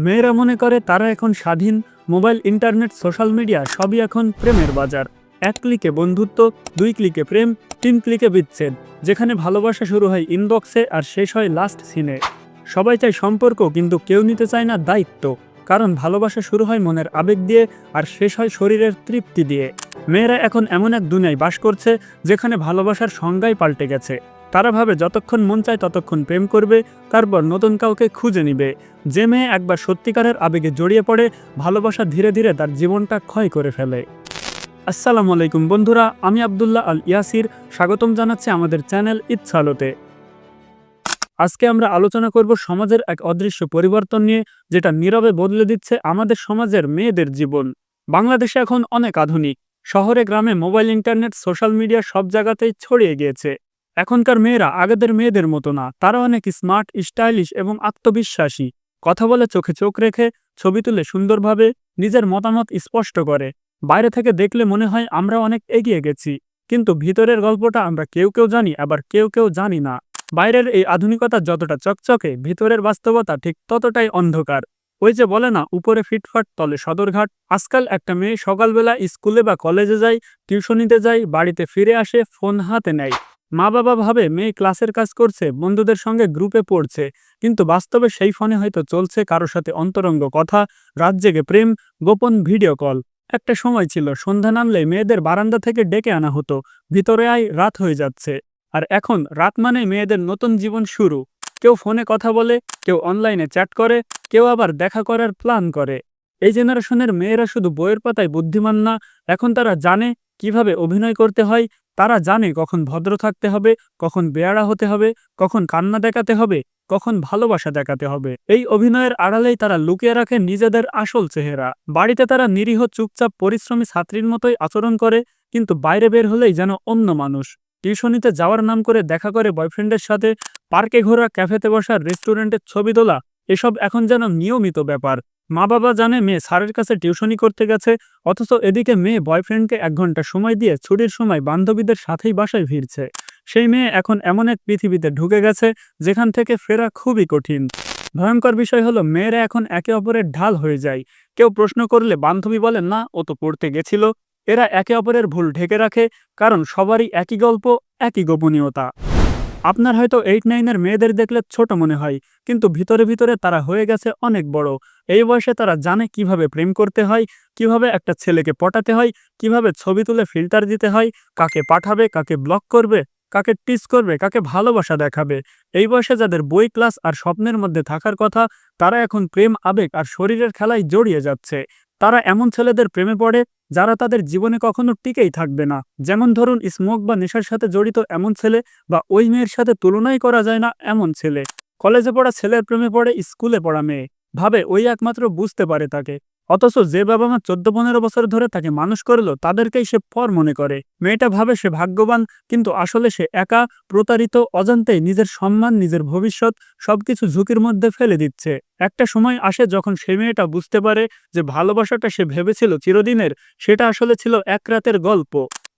মেয়েরা মনে করে তারা এখন স্বাধীন। মোবাইল, ইন্টারনেট, সোশ্যাল মিডিয়া সবই এখন প্রেমের বাজার। এক ক্লিকে বন্ধুত্ব, 2 ক্লিকে প্রেম, 3 ক্লিকে বিচ্ছেদ। যেখানে ভালোবাসা শুরু হয় ইনবক্সে আর শেষ হয় লাস্ট সিনে। সবাই চায় সম্পর্ক, কিন্তু কেউ নিতে চায় না দায়িত্ব। কারণ ভালোবাসা শুরু হয় মনের আবেগ দিয়ে আর শেষ হয় শরীরের তৃপ্তি দিয়ে। মেয়েরা এখন এমন এক দুনিয়ায় বাস করছে যেখানে ভালোবাসার সংজ্ঞাই পাল্টে গেছে। তারা ভাবে যতক্ষণ মন চায় ততক্ষণ প্রেম করবে, তারপর নতুন কাউকে খুঁজে নিবে। যে মেয়ে একবার সত্যিকারের আবেগে জড়িয়ে পড়ে, ভালোবাসা ধীরে ধীরে তার জীবনটা ক্ষয় করে ফেলে। আসসালামু আলাইকুম বন্ধুরা, আমি আব্দুল্লাহ আল ইয়াসির। স্বাগতম জানাচ্ছি আমাদের চ্যানেল ইতসালোতে। আজকে আমরা আলোচনা করব সমাজের এক অদৃশ্য পরিবর্তন নিয়ে, যেটা নীরবে বদলে দিচ্ছে আমাদের সমাজের মেয়েদের জীবন। বাংলাদেশে এখন অনেক আধুনিক। শহরে গ্রামে মোবাইল, ইন্টারনেট, সোশ্যাল মিডিয়া সব জায়গাতেই ছড়িয়ে গিয়েছে। এখনকার মেয়েরা আগেদের মেয়েদের মতো না, তারা অনেক স্মার্ট, স্টাইলিশ এবং আত্মবিশ্বাসী। কথা বলে চোখে চোখ রেখে, ছবি তুলে সুন্দরভাবে, নিজের মতামত স্পষ্ট করে। বাইরে থেকে দেখলে মনে হয় আমরা অনেক এগিয়ে গেছি, কিন্তু ভিতরের গল্পটা আমরা কেউ কেউ জানি, আবার কেউ কেউ জানি না। বাইরের এই আধুনিকতা যতটা চকচকে, ভিতরের বাস্তবতা ঠিক ততটাই অন্ধকার। ওই যে বলে না, উপরে ফিটফাট তলে সদরঘাট। আজকাল একটা মেয়ে সকালবেলা স্কুলে বা কলেজে যায়, টিউশনিতে যায়, বাড়িতে ফিরে আসে, ফোন হাতে নেয়। মা বাবা ভাবে মেয়ে ক্লাসের কাজ করছে, বন্ধুদের সঙ্গে গ্রুপে পড়ছে, কিন্তু বাস্তবে সেই ফোনে হয়তো চলছে কারো সাথে অন্তরঙ্গ কথা, রাত জেগে প্রেম, গোপন ভিডিও কল। একটা সময় ছিল সন্ধ্যা নামলে মেয়েদের বারান্দা থেকে ডেকে আনা হতো, ভিতরে আয়, রাত হয়ে যাচ্ছে। আর এখন রাত মানে মেয়েদের নতুন জীবন শুরু। কেউ ফোনে কথা বলে, কেউ অনলাইনে চ্যাট করে, কেউ আবার দেখা করার প্ল্যান করে। এই জেনারেশনের মেয়েরা শুধু বইয়ের পাতায় বুদ্ধিমান না, এখন তারা জানে কিভাবে অভিনয় করতে হয়। তারা জানে কখন ভদ্র থাকতে হবে, কখন বেয়াড়া হতে হবে, কখন কান্না দেখাতে হবে, কখন ভালোবাসা দেখাতে হবে। এই অভিনয়ের আড়ালেই তারা লুকিয়ে রাখে নিজেদের আসল চেহারা। বাড়িতে তারা নিরীহ, চুপচাপ, পরিশ্রমী ছাত্রীর মতোই আচরণ করে, কিন্তু বাইরে বের হলেই যেন অন্য মানুষ। টিউশনিতে যাওয়ার নাম করে দেখা করে বয়ফ্রেন্ডের সাথে, পার্কে ঘোরা, ক্যাফেতে বসা, রেস্টুরেন্টের ছবি তোলা, এসব এখন যেন নিয়মিত ব্যাপার। মা বাবা জানে মেয়ে স্যারের কাছে টিউশনি করতে গেছে, অথচ এদিকে মেয়ে বয়ফ্রেন্ডকে 1 ঘন্টা সময় দিয়ে ছুটির সময় বান্ধবীদের সাথেই বাসায় ফিরছে। সেই মেয়ে এখন এমন এক পৃথিবীতে ঢুকে গেছে যেখান থেকে ফেরা খুবই কঠিন। ভয়ঙ্কর বিষয় হলো, মেয়েরা এখন একে অপরের ঢাল হয়ে যায়। কেউ প্রশ্ন করলে বান্ধবী বলে, না, ও তো পড়তে গেছিল। এরা একে অপরের ভুল ঢেকে রাখে, কারণ সবারই একই গল্প, একই গোপনীয়তা। আপনার হয়তো 8-9-এর মেয়েদের দেখলে ছোট মনে হয়, কিন্তু ভিতরে ভিতরে তারা হয়ে গেছে অনেক বড়। এই বয়সে তারা জানে কিভাবে প্রেম করতে হয়, কিভাবে একটা ছেলেকে পটাতে হয়, কিভাবে ছবি তুলে ফিল্টার দিতে হয়, কাকে পাঠাবে, কাকে ব্লক করবে, কাকে টিজ করবে, কাকে ভালোবাসা দেখাবে। এই বয়সে যাদের বই, ক্লাস আর স্বপ্নের মধ্যে থাকার কথা, তারা এখন প্রেম, আবেগ আর শরীরের খেলায় জড়িয়ে যাচ্ছে। তারা এমন ছেলেদের প্রেমে পড়ে যারা তাদের জীবনে কখনো টিকেই থাকবে না। যেমন ধরুন, স্মোক বা নেশার সাথে জড়িত এমন ছেলে, বা ওই মেয়ের সাথে তুলনাই করা যায় না এমন ছেলে। কলেজে পড়া ছেলের প্রেমে পড়ে স্কুলে পড়া মেয়ে, ভাবে ওই একমাত্র বুঝতে পারে তাকে। অথচ যে বাবা মা 14-15 বছর ধরে তাকে মানুষ করলো, তাদেরকেই সে পর মনে করে। মেয়েটা ভাবে সে ভাগ্যবান, কিন্তু আসলে সে একা, প্রতারিত, অজান্তেই নিজের সম্মান, নিজের ভবিষ্যৎ সবকিছু ঝুঁকির মধ্যে ফেলে দিচ্ছে। একটা সময় আসে যখন সে মেয়েটা বুঝতে পারে যে ভালোবাসাটা সে ভেবেছিল চিরদিনের, সেটা আসলে ছিল এক রাতের গল্প।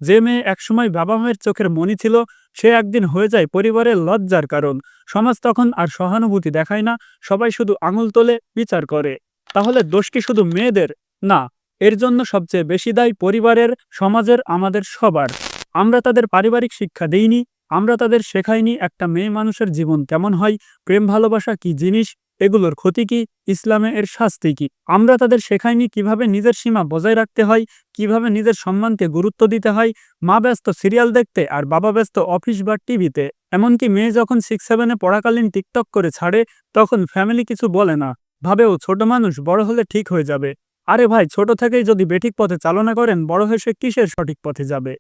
যে মেয়ে একসময় বাবা মায়ের চোখের মণি ছিল, সে একদিন হয়ে যায় পরিবারের লজ্জার কারণ। সমাজ তখন আর সহানুভূতি দেখায় না, সবাই শুধু আঙুল তোলে, বিচার করে। তাহলে দোষ কি শুধু মেয়েদের? না, এর জন্য সবচেয়ে বেশি দায়ী পরিবারের, সমাজের, আমাদের সবার। আমরা তাদের পারিবারিক শিক্ষা দেইনি, আমরা তাদের শেখাইনি একটা মেয়ে মানুষের জীবন কেমন হয়, প্রেম ভালোবাসা কি জিনিস, এগুলোর ক্ষতি কি, ইসলামে এর শাস্তি কি। আমরা তাদের শেখাইনি কিভাবে নিজের সীমা বজায় রাখতে হয়, কিভাবে নিজের সম্মানকে গুরুত্ব দিতে হয়। মা ব্যস্ত সিরিয়াল দেখতে আর বাবা ব্যস্ত অফিস বা টিভিতে। এমনকি মেয়ে যখন 6-7-এ পড়াকালীন টিকটক করে ছাড়ে, তখন ফ্যামিলি কিছু বলে না, ভাবে ও ছোট মানুষ, বড় হলে ঠিক হয়ে যাবে। আরে ভাই, ছোট থেকেই যদি বেঠিক পথে চালনা করেন, বড় হয়ে সে কিসের সঠিক পথে যাবে?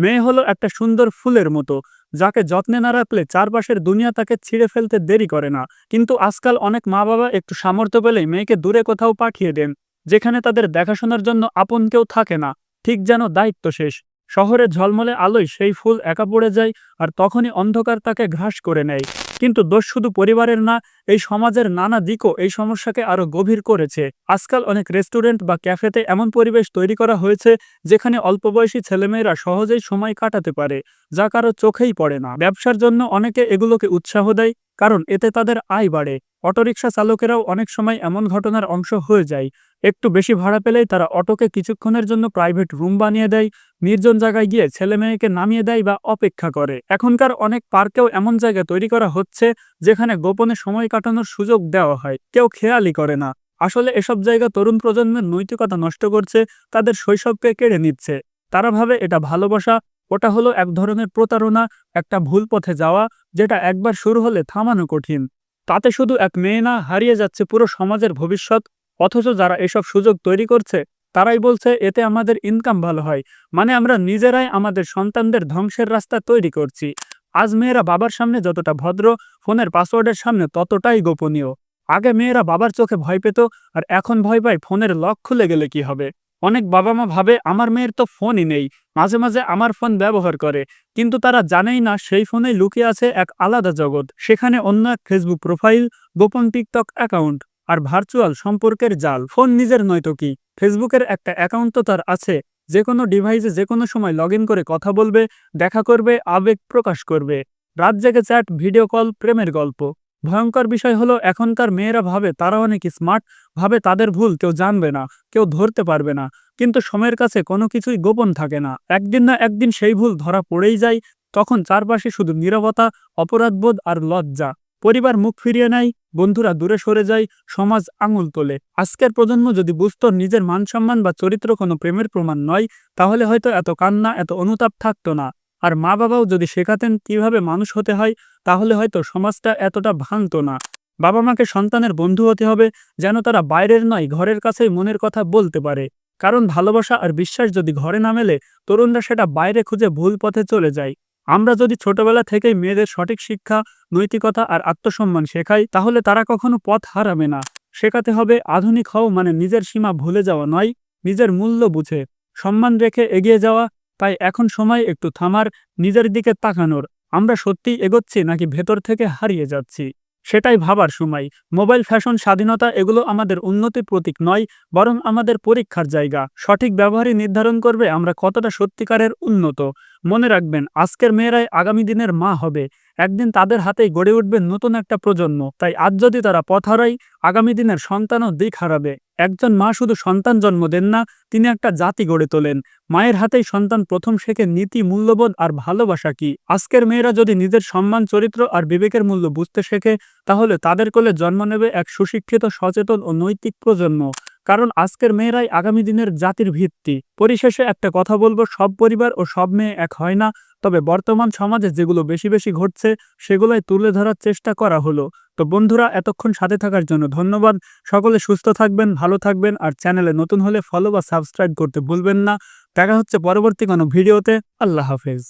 মেয়ে হলো একটা সুন্দর ফুলের মতো, যাকে যত্নে না রাখলে চারপাশের দুনিয়া তাকে ছিঁড়ে ফেলতে দেরি করে না। কিন্তু আজকাল অনেক মা বাবা একটু সামর্থ্য পেলেই মেয়েকে দূরে কোথাও পাঠিয়ে দেন, যেখানে তাদের দেখাশোনার জন্য আপন কেউ থাকে না, ঠিক যেন দায়িত্ব শেষ। শহরে ঝলমলে আলোয় সেই ফুল একা পড়ে যায়, আর তখনই অন্ধকার তাকে গ্রাস করে নেয়। কিন্তু দোষ শুধু পরিবারের না, এই সমাজের নানা দিকও এই সমস্যাকে আরো গভীর করেছে। আজকাল অনেক রেস্টুরেন্ট বা ক্যাফেতে এমন পরিবেশ তৈরি করা হয়েছে যেখানে অল্পবয়সী ছেলেমেয়েরা সহজেই সময় কাটাতে পারে, যা কারো চোখেই পড়ে না। ব্যবসার জন্য অনেকে এগুলোকে উৎসাহ দেয়, কারণ এতে তাদের আয় বাড়ে। অটোরিকশা চালকেরাও অনেক সময় এমন ঘটনার অংশ হয়ে যায়। একটু বেশি ভাড়া পেলেই তারা অটোকে কিছুক্ষণের জন্য প্রাইভেট রুম বানিয়ে দেয়, নির্জন জায়গায় গিয়ে ছেলে মেয়েকে নামিয়ে দেয় বা অপেক্ষা করে। এখনকার অনেক পার্কেও এমন জায়গা তৈরি করা হচ্ছে যেখানে গোপনে সময় কাটানোর সুযোগ দেওয়া হয়, কেউ খেয়ালই করে না। আসলে এসব জায়গা তরুণ প্রজন্মের নৈতিকতা নষ্ট করছে, তাদের শৈশবকে কেড়ে নিচ্ছে। তারা ভাবে এটা ভালোবাসা, ওটা হলো এক ধরনের প্রতারণা, একটা ভুল পথে যাওয়া, যেটা একবার শুরু হলে থামানো কঠিন। তাতে শুধু এক মেয়ে না, হারিয়ে যাচ্ছে পুরো সমাজের ভবিষ্যৎ। অথচ যারা এসব সুযোগ তৈরি করছে তারাই বলছে এতে আমাদের ইনকাম ভালো হয়। মানে আমরা নিজেরাই আমাদের সন্তানদের ধ্বংসের রাস্তা তৈরি করছি। আজ মেয়েরা বাবার সামনে যতটা ভদ্র, ফোনের পাসওয়ার্ডের সামনে ততটাই গোপনীয়। আগে মেয়েরা বাবার চোখে ভয় পেত, আর এখন ভয় পায় ফোনের লক খুলে গেলে কি হবে। অনেক বাবা মা ভাবে আমার মেয়ের তো ফোনই নেই, মাঝে মাঝে আমার ফোন ব্যবহার করে। কিন্তু তারা জানেই না সেই ফোনেই লুকিয়ে আছে এক আলাদা জগৎ। সেখানে অন্য এক ফেসবুক প্রোফাইল, গোপন টিকটক অ্যাকাউন্ট আর ভার্চুয়াল সম্পর্কের জাল। ফোন নিজের নয়তো কি, ফেসবুকের একটা অ্যাকাউন্ট তো তার আছে। যে কোনো ডিভাইসে যে কোনো সময় লগ ইন করে কথা বলবে, দেখা করবে, আবেগ প্রকাশ করবে। রাত জেগে চ্যাট, ভিডিও কল, প্রেমের গল্প। ভয়ঙ্কর বিষয় হলো এখনকার মেয়েরা ভাবে তারা অনেক স্মার্ট, ভাবে তাদের ভুল কেউ জানবে না, কেউ ধরতে পারবে না। কিন্তু সময়ের কাছে কোনো কিছুই গোপন থাকে না। একদিন না একদিন সেই ভুল ধরা পড়েই যায়। তখন চারপাশে শুধু নীরবতা, অপরাধবোধ আর লজ্জা। পরিবার মুখ ফিরিয়ে নেয়, বন্ধুরা দূরে সরে যায়, সমাজ আঙুল তোলে। আজকের প্রজন্ম যদি বুঝতো নিজের মান সম্মান বা চরিত্র কোনো প্রেমের প্রমাণ নয়, তাহলে হয়তো এত কান্না, এত অনুতাপ থাকতো না। আর মা বাবাও যদি শেখাতেন কিভাবে মানুষ হতে হয়, তাহলে হয়তো সমাজটা এতটা ভাঙতো না। বাবা মাকে সন্তানের বন্ধু হতে হবে, যেন তারা বাইরের নয় ঘরের কাছেই মনের কথা বলতে পারে। কারণ ভালোবাসা আর বিশ্বাস যদি ঘরে না মেলে, তরুণরা সেটা বাইরে খুঁজে ভুল পথে চলে যায়। আমরা যদি ছোটবেলা থেকেই মেয়েদের সঠিক শিক্ষা, নৈতিকতা আর আত্মসম্মান শেখাই, তাহলে তারা কখনো পথ হারাবে না। শেখাতে হবে আধুনিক হও মানে নিজের সীমা ভুলে যাওয়া নয়, নিজের মূল্য বুঝে সম্মান রেখে এগিয়ে যাওয়া। তাই এখন সময় একটু থামার, নিজের দিকে তাকানোর। আমরা সত্যিই এগোচ্ছি নাকি ভেতর থেকে হারিয়ে যাচ্ছি, সেটাই ভাবার সময়। মোবাইল, ফ্যাশন, স্বাধীনতা এগুলো আমাদের উন্নতির প্রতীক নয়, বরং আমাদের পরীক্ষার জায়গা। সঠিক ব্যবহারই নির্ধারণ করবে আমরা কতটা সত্যিকারের উন্নত। মনে রাখবেন, আজকের মেয়েরাই আগামী দিনের মা হবে। একদিন তাদের হাতেই গড়ে উঠবে নতুন একটা প্রজন্ম। তাই আজ যদি তারা পথ হারায়, আগামী দিনের সন্তানও দিক হারাবে। একজন মা শুধু সন্তান জন্ম দেন না, তিনি একটা জাতি গড়ে তোলেন। মায়ের হাতেই সন্তান প্রথম শেখে নীতি, মূল্যবোধ আর ভালোবাসা কি। আজকের মেয়েরা যদি নিজের সম্মান, চরিত্র আর বিবেকের মূল্য বুঝতে শেখে, তাহলে তাদের কোলে জন্ম নেবে এক সুশিক্ষিত, সচেতন ও নৈতিক প্রজন্ম। কারণ আজকের মেয়েরাই আগামী দিনের জাতির ভিত্তি। পরিশেষে একটা কথা বলবো, সব পরিবার ও সব মেয়ে এক হয় না। তবে বর্তমান সমাজে যেগুলো বেশি বেশি ঘটছে, সেগুলোই তুলে ধরার চেষ্টা করা হলো। তো বন্ধুরা, এতক্ষণ সাথে থাকার জন্য ধন্যবাদ। সকলে সুস্থ থাকবেন, ভালো থাকবেন, আর চ্যানেলে নতুন হলে ফলো বা সাবস্ক্রাইব করতে ভুলবেন না। দেখা হচ্ছে পরবর্তী কোনো ভিডিওতে। আল্লাহ হাফেজ।